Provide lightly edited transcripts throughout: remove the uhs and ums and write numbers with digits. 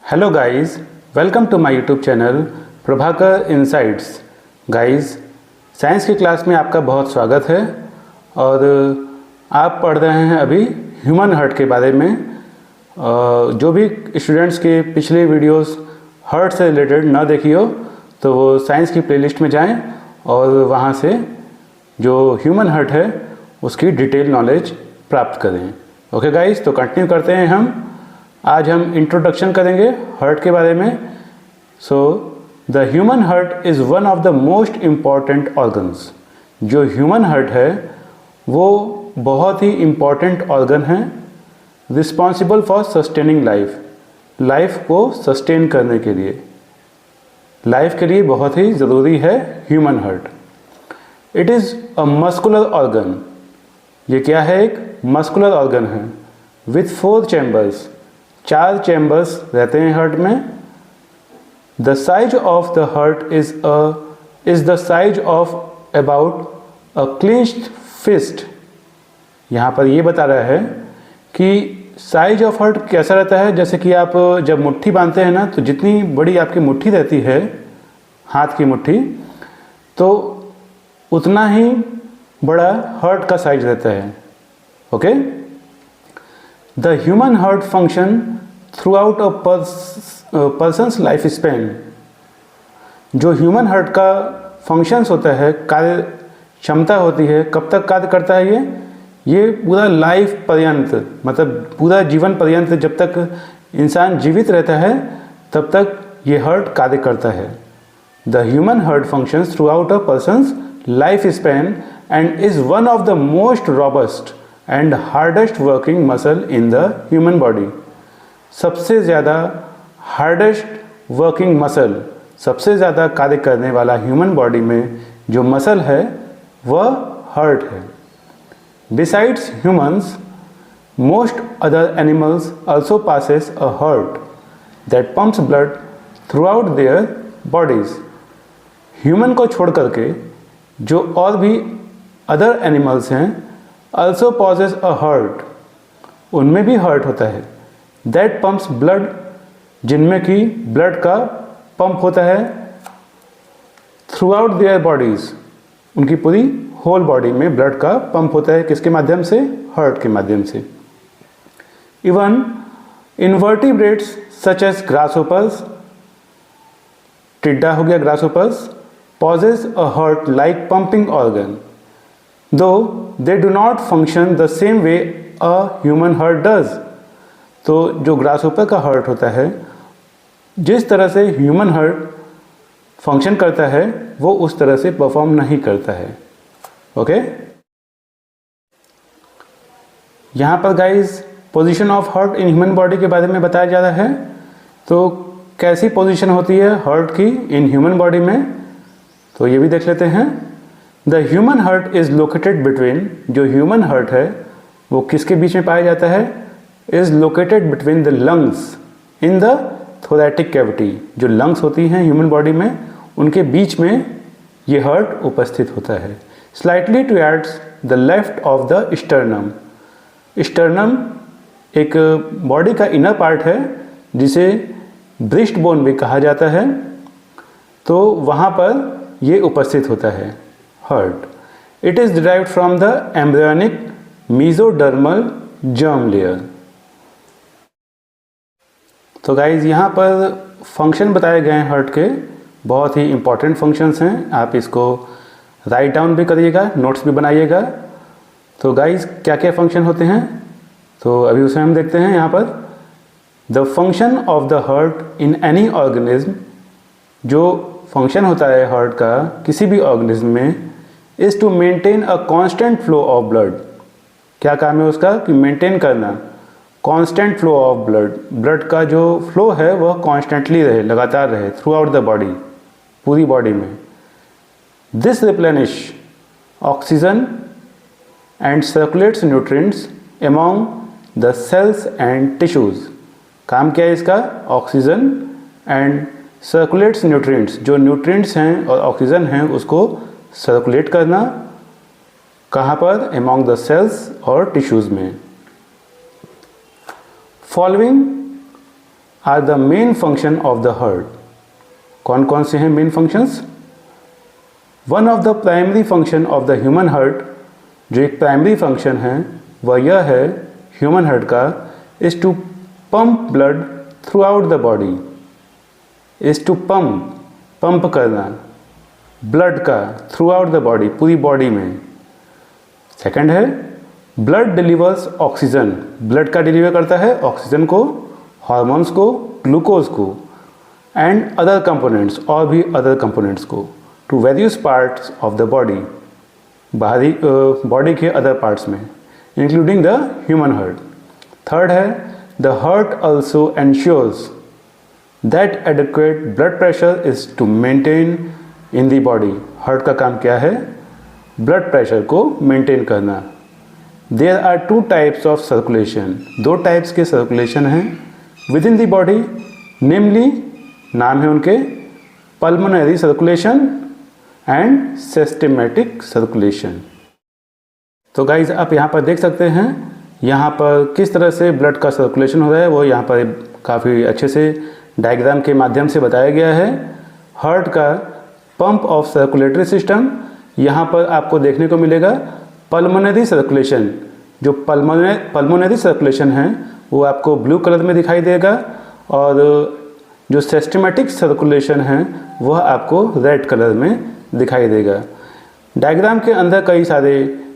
Hello guys, welcome to my YouTube channel Prabhakar insights. Guys, science की class में आपका बहुत स्वागत है और आप पढ़ रहे हैं अभी ह्यूमन हार्ट के बारे में। जो भी स्टूडेंट्स के पिछले वीडियोस हार्ट से रिलेटेड ना देखी हो तो वो साइंस की प्लेलिस्ट में जाएं और वहाँ से जो ह्यूमन हार्ट है उसकी डिटेल नॉलेज प्राप्त करें। ओके गाइस, तो कंटिन्यू करते हैं हम। आज हम इंट्रोडक्शन करेंगे हार्ट के बारे में। So the human heart is one of the most important organs. जो ह्यूमन हार्ट है वो बहुत ही इम्पॉर्टेंट ऑर्गन है, रिस्पॉन्सिबल फॉर सस्टेनिंग लाइफ को सस्टेन करने के लिए, लाइफ के लिए बहुत ही ज़रूरी है human heart. It is a muscular organ. ये क्या है? एक मस्कुलर ऑर्गन है विथ 4 चैम्बर्स। 4 चैम्बर्स रहते हैं हार्ट में। The size of the heart is the size of about a clenched fist. यहाँ पर ये बता रहा है कि साइज ऑफ हार्ट कैसा रहता है। जैसे कि आप जब मुट्ठी बांधते हैं ना, तो जितनी बड़ी आपकी मुट्ठी रहती है, हाथ की मुट्ठी, तो उतना ही बड़ा हार्ट का साइज रहता है। Okay, the human heart function through out a persons life span. जो ह्यूमन हार्ट का फंक्शंस होता है, कार्य क्षमता होती है, कब तक कार्य करता है ये पूरा लाइफ पर्यंत, मतलब पूरा जीवन पर्यंत, जब तक इंसान जीवित रहता है तब तक ये हार्ट कार्य करता है। The human heart functions through out a persons life span and is one of the most robust and hardest working muscle in the human body। सबसे ज़्यादा हार्डेस्ट वर्किंग मसल, सबसे ज़्यादा कार्य करने वाला ह्यूमन बॉडी में जो मसल है वह हार्ट है। Besides humans, most other animals also passes a heart that pumps blood throughout their bodies। Human को छोड़ करके जो और भी अदर एनिमल्स हैं also possess a heart, उनमें भी हार्ट होता है। that pumps blood, जिनमें कि ब्लड का पंप होता है throughout their bodies, उनकी पूरी होल बॉडी में ब्लड का पंप होता है। किसके माध्यम से? हार्ट के माध्यम से। इवन इनवर्टिब्रेट्स सच एज ग्रासहोपर्स, टिड्डा हो गया ग्रासहोपर्स, possess a heart like pumping organ though they do not function the same way a human heart does। तो जो ग्रासहोपर का हार्ट होता है, जिस तरह से ह्यूमन हार्ट फंक्शन करता है वो उस तरह से परफॉर्म नहीं करता है। ओके, यहाँ पर guys position of heart in human body के बारे में बताया जा रहा है। तो कैसी पोजीशन होती है हार्ट की इन ह्यूमन बॉडी में, तो ये भी देख लेते हैं। The human heart is located between, जो ह्यूमन हार्ट है वो किसके बीच में पाया जाता है? Is located between the lungs in the thoracic cavity. जो लंग्स होती हैं ह्यूमन बॉडी में, उनके बीच में ये हार्ट उपस्थित होता है। Slightly towards the left of the sternum. Sternum एक बॉडी का इनर पार्ट है जिसे ब्रेस्ट बोन भी कहा जाता है, तो वहाँ पर ये उपस्थित होता है heart. It is derived from the embryonic mesodermal germ layer. तो गाइज यहाँ पर फंक्शन बताए गए हैं हार्ट के, बहुत ही इंपॉर्टेंट फंक्शंस हैं। आप इसको राइट डाउन भी करिएगा, नोट्स भी बनाइएगा। तो गाइज क्या क्या फंक्शन होते हैं, तो अभी उसे हम देखते हैं। यहाँ पर the function of the heart in any organism, जो फंक्शन होता है हार्ट का किसी भी ऑर्गेनिज्म में, is to maintain a constant flow of blood. क्या काम है उसका? कि मेंटेन करना constant flow of blood. Blood का जो फ्लो है वह कॉन्स्टेंटली रहे, लगातार रहे थ्रू आउट द बॉडी, पूरी बॉडी में। This replenish oxygen and circulates nutrients among the cells and tissues. काम क्या है इसका? ऑक्सीजन एंड सर्कुलेट्स न्यूट्रिएंट्स, जो न्यूट्रिएंट्स हैं और ऑक्सीजन हैं उसको सर्कुलेट करना। कहाँ पर? अमॉन्ग द सेल्स और टिश्यूज़ में। Following are the main function of the heart. कौन कौन से हैं main functions? One of the primary function of the human heart, जो एक प्राइमरी फंक्शन है वह यह है ह्यूमन हार्ट का, is to pump blood throughout the body. Is to pump करना ब्लड का थ्रू आउट द बॉडी, पूरी बॉडी में। सेकंड है ब्लड डिलीवर्स ऑक्सीजन, ब्लड का डिलीवर करता है ऑक्सीजन को, हार्मोन्स को, ग्लूकोज को एंड अदर कंपोनेंट्स, और भी अदर कंपोनेंट्स को, to various parts of the body, बाहरी बॉडी के अदर पार्ट्स में, including the human heart. Third है the heart also ensures that adequate blood pressure is to maintain in the body. Heart का काम क्या है? Blood pressure को maintain करना। There are two types of circulation, दो types के सर्कुलेशन हैं within the body, namely नाम है उनके pulmonary circulation and systematic circulation. तो गाइज आप यहाँ पर देख सकते हैं यहाँ पर किस तरह से ब्लड का सर्कुलेशन हो रहा है, वो यहाँ पर काफ़ी अच्छे से डायग्राम के माध्यम से बताया गया है। हार्ट का पंप ऑफ सर्कुलेटरी सिस्टम, यहाँ पर आपको देखने को मिलेगा पल्मोनरी सर्कुलेशन। जो पल्मोनरी सर्कुलेशन है वो आपको ब्लू कलर में दिखाई देगा, और जो सिस्टेमेटिक सर्कुलेशन है वह आपको रेड कलर में दिखाई देगा। डायग्राम के अंदर कई सारे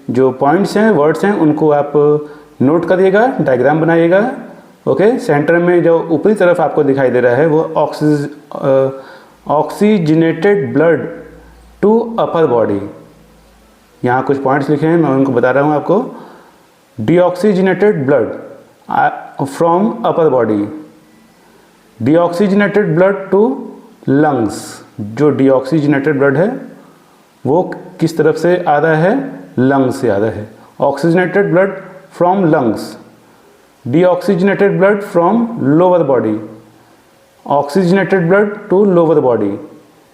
जो पॉइंट्स हैं, वर्ड्स हैं, उनको आप नोट करिएगा, डायग्राम बनाइएगा। ओके, सेंटर में जो ऊपरी तरफ आपको दिखाई दे रहा है वो oxygenated blood to upper body. यहाँ कुछ पॉइंट्स लिखे हैं, मैं उनको बता रहा हूँ आपको। Deoxygenated blood from upper body, deoxygenated blood to lungs. जो डीऑक्सीजनेटेड ब्लड है वो किस तरफ से आ रहा है? लंग्स से आ रहा है। Oxygenated blood from lungs, deoxygenated blood from lower body, oxygenated blood to lower body,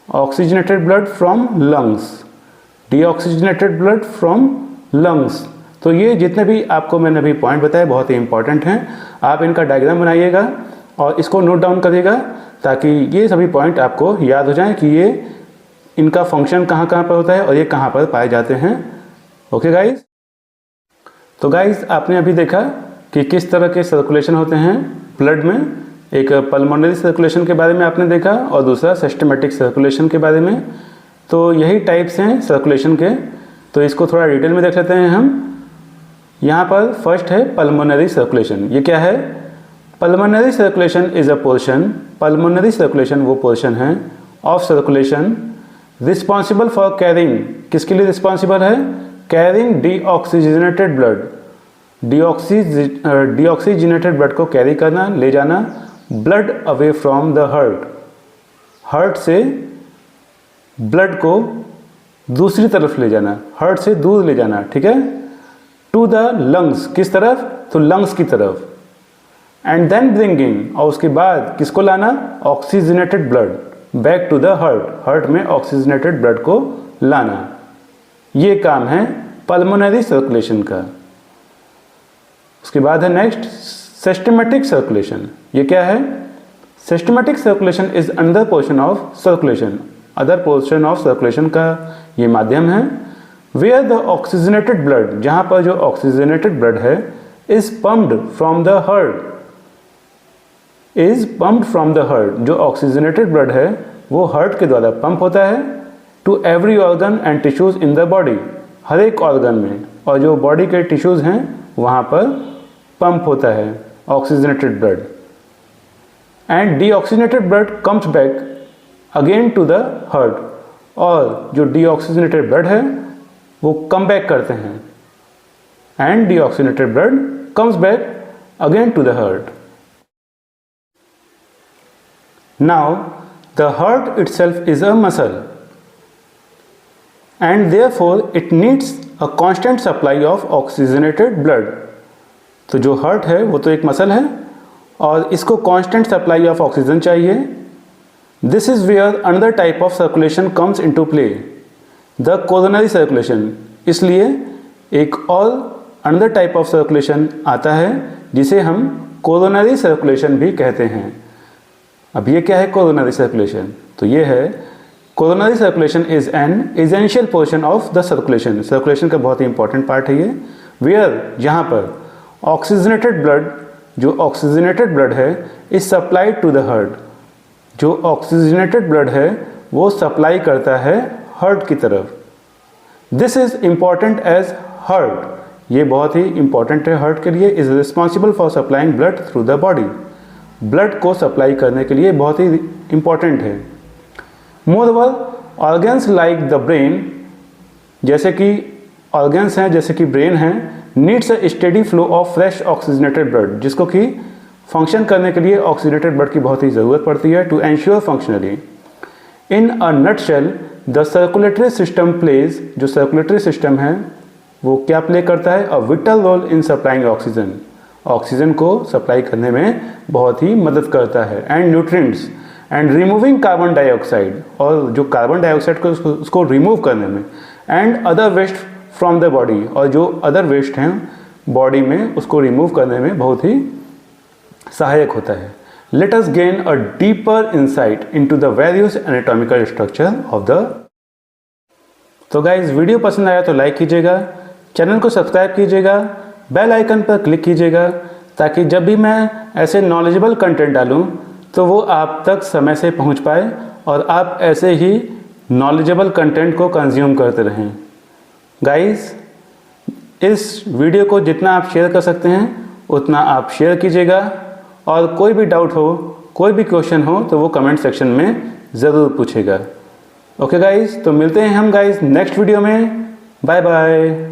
oxygenated blood from lungs, deoxygenated blood from lungs. तो ये जितने भी आपको मैंने अभी पॉइंट बताए बहुत ही इंपॉर्टेंट हैं। आप इनका डायग्राम बनाइएगा और इसको नोट डाउन करिएगा ताकि ये सभी पॉइंट आपको याद हो जाएं कि ये इनका फंक्शन कहाँ कहाँ पर होता है और ये कहाँ पर पाए जाते हैं। ओके गाइज, तो गाइज आपने अभी देखा कि किस तरह के सर्कुलेशन होते हैं ब्लड में। एक पल्मोनरी सर्कुलेशन के बारे में आपने देखा और दूसरा सिस्टेमेटिक सर्कुलेशन के बारे में। तो यही टाइप्स हैं सर्कुलेशन के, तो इसको थोड़ा डिटेल में देख लेते हैं हम। यहाँ पर फर्स्ट है पल्मोनरी सर्कुलेशन। ये क्या है? Pulmonary circulation is a portion, pulmonary circulation वो पोर्शन है of circulation responsible for carrying, किसके लिए रिस्पॉन्सिबल है? Carrying deoxygenated blood, deoxygenated blood को कैरी करना, ले जाना, blood away from the heart, heart से ब्लड को दूसरी तरफ ले जाना, हार्ट से दूर ले जाना, ठीक है, टू द लंग्स, किस तरफ? तो लंग्स की तरफ, एंड देन ब्रिंगिंग, और उसके बाद किसको लाना? Oxygenated blood back to the heart, heart में ऑक्सीजनेटेड ब्लड को लाना। ये काम है पल्मोनरी सर्कुलेशन का। उसके बाद है नेक्स्ट सिस्टेमेटिक सर्कुलेशन। ये क्या है? Systematic circulation is another portion of circulation, other portion of circulation का ये माध्यम है। वेयर द ऑक्सीजनेटेड ब्लड, जहाँ पर जो ऑक्सीजनेटेड ब्लड है, is pumped from the heart, is pumped from the heart, जो ऑक्सीजनेटेड ब्लड है वो हार्ट के द्वारा पंप होता है to every organ and tissues in the body, हर एक ऑर्गन में, और जो बॉडी के टिश्यूज हैं वहाँ पर पंप होता है oxygenated blood, and deoxygenated blood comes back again to the heart, और जो डीऑक्सीजनेटेड ब्लड है वो कम बैक करते हैं, and deoxygenated blood comes back again to the heart. Now the heart itself is a muscle and therefore it needs a constant supply of oxygenated blood। तो जो heart है वो तो एक मसल है और इसको कांस्टेंट सप्लाई ऑफ ऑक्सीजन चाहिए। This is where another type of circulation comes into play, the coronary circulation. इसलिए एक और अनदर टाइप ऑफ सर्कुलेशन आता है जिसे हम कोरोनरी सर्कुलेशन भी कहते हैं। अब ये क्या है कोरोनरी सर्कुलेशन, तो ये है coronary circulation is an essential portion of the circulation. Circulation का बहुत ही इंपॉर्टेंट पार्ट है ये, वेयर जहाँ पर ऑक्सीजनेटेड ब्लड, जो ऑक्सीजनेटेड ब्लड है is supplied to the heart, जो ऑक्सीजनेटेड ब्लड है वो सप्लाई करता है हार्ट की तरफ। This is important as heart, ये बहुत ही इंपॉर्टेंट है हार्ट के लिए, is responsible for supplying blood through the body, blood को सप्लाई करने के लिए बहुत ही इंपॉर्टेंट है। Moreover organs like the brain, जैसे कि ऑर्गन्स हैं जैसे कि ब्रेन है, needs a steady flow of fresh oxygenated blood, जिसको कि फंक्शन करने के लिए ऑक्सीजनेटेड ब्लड की बहुत ही ज़रूरत पड़ती है to ensure functionally. In a nutshell the circulatory system plays, जो सर्कुलेटरी सिस्टम है वो क्या प्ले करता है, a vital role in supplying oxygen, oxygen को सप्लाई करने में बहुत ही मदद करता है, and nutrients and removing carbon dioxide, और जो कार्बन डाइऑक्साइड को उसको रिमूव करने में, and other waste from the body, और जो अदर वेस्ट हैं बॉडी में उसको रिमूव करने में बहुत ही सहायक होता है। Let us gain a deeper insight into the various anatomical structure of the. तो गाइज वीडियो पसंद आया तो लाइक कीजिएगा, चैनल को सब्सक्राइब कीजिएगा, बेल आइकन पर क्लिक कीजिएगा, ताकि जब भी मैं ऐसे नॉलेजेबल कंटेंट डालूं तो वो आप तक समय से पहुंच पाए और आप ऐसे ही नॉलेजेबल कंटेंट को कंज्यूम करते रहें। गाइस, इस वीडियो को जितना आप शेयर कर सकते हैं उतना आप शेयर कीजिएगा, और कोई भी डाउट हो, कोई भी क्वेश्चन हो तो वो कमेंट सेक्शन में ज़रूर पूछेगा। ओके गाइस, तो मिलते हैं हम गाइस नेक्स्ट वीडियो में। Bye bye.